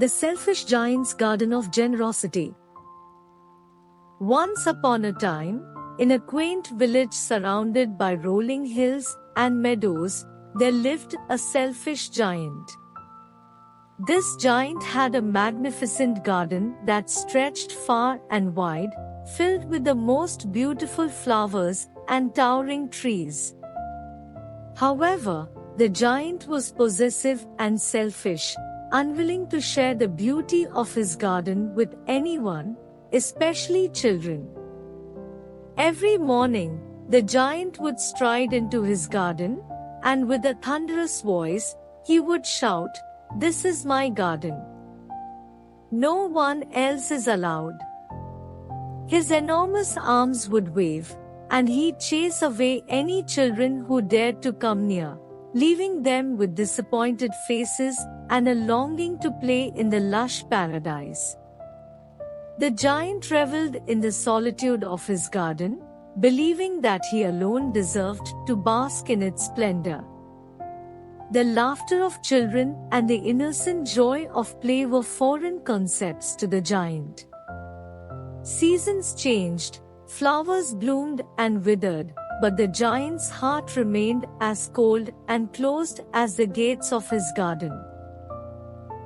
The Selfish Giant's Garden of Generosity. Once upon a time, in a quaint village surrounded by rolling hills and meadows, there lived a selfish giant. This giant had a magnificent garden that stretched far and wide, filled with the most beautiful flowers and towering trees. However, the giant was possessive and selfish, unwilling to share the beauty of his garden with anyone, especially children. Every morning, the giant would stride into his garden, and with a thunderous voice, he would shout, "This is my garden. No one else is allowed." His enormous arms would wave, and he'd chase away any children who dared to come near, leaving them with disappointed faces and a longing to play in the lush paradise. The giant reveled in the solitude of his garden, believing that he alone deserved to bask in its splendor. The laughter of children and the innocent joy of play were foreign concepts to the giant. Seasons changed, flowers bloomed and withered, but the giant's heart remained as cold and closed as the gates of his garden.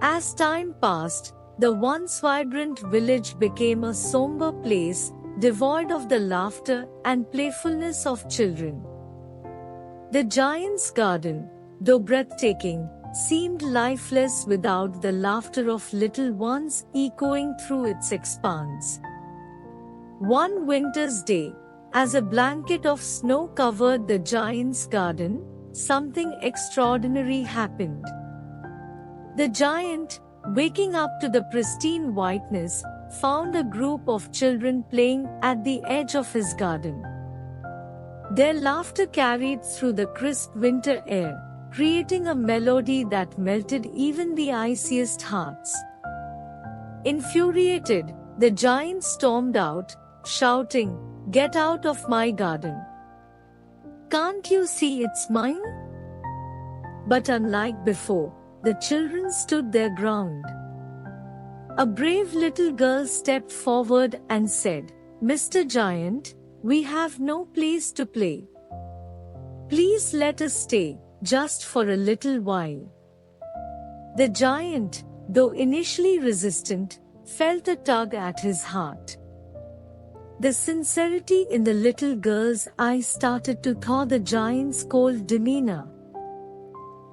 As time passed, the once vibrant village became a somber place, devoid of the laughter and playfulness of children. The giant's garden, though breathtaking, seemed lifeless without the laughter of little ones echoing through its expanse. One winter's day, as a blanket of snow covered the giant's garden, something extraordinary happened. The giant, waking up to the pristine whiteness, found a group of children playing at the edge of his garden. Their laughter carried through the crisp winter air, creating a melody that melted even the iciest hearts. Infuriated, the giant stormed out, shouting, "Get out of my garden! Can't you see it's mine?" But unlike before, the children stood their ground. A brave little girl stepped forward and said, "Mr. Giant, we have no place to play. Please let us stay, just for a little while." The giant, though initially resistant, felt a tug at his heart. The sincerity in the little girl's eyes started to thaw the giant's cold demeanor.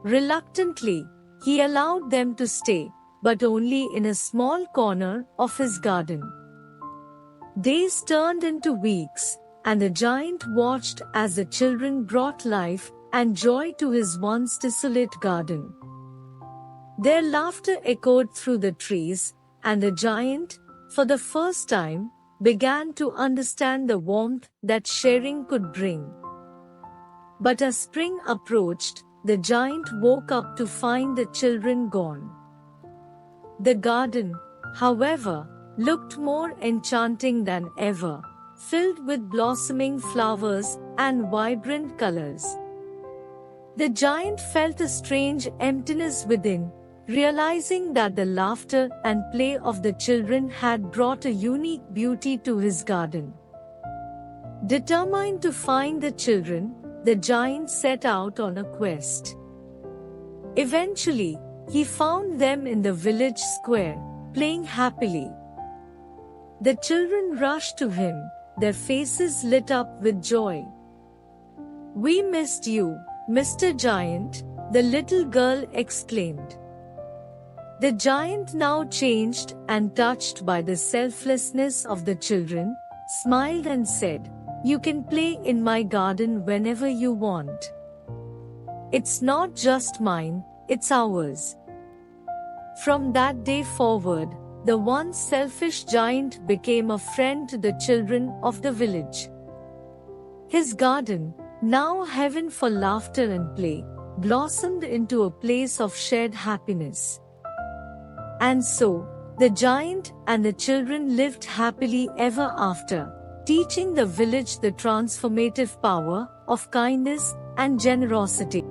Reluctantly, he allowed them to stay, but only in a small corner of his garden. Days turned into weeks, and the giant watched as the children brought life and joy to his once desolate garden. Their laughter echoed through the trees, and the giant, for the first time, began to understand the warmth that sharing could bring. But as spring approached, the giant woke up to find the children gone. The garden, however, looked more enchanting than ever, filled with blossoming flowers and vibrant colors. The giant felt a strange emptiness within, realizing that the laughter and play of the children had brought a unique beauty to his garden. Determined to find the children, the giant set out on a quest. Eventually, he found them in the village square, playing happily. The children rushed to him, their faces lit up with joy. "We missed you, Mr. Giant," the little girl exclaimed. The giant, now changed and touched by the selflessness of the children, smiled and said, "You can play in my garden whenever you want. It's not just mine, it's ours." From that day forward, the once selfish giant became a friend to the children of the village. His garden, now heaven for laughter and play, blossomed into a place of shared happiness. And so, the giant and the children lived happily ever after, teaching the village the transformative power of kindness and generosity.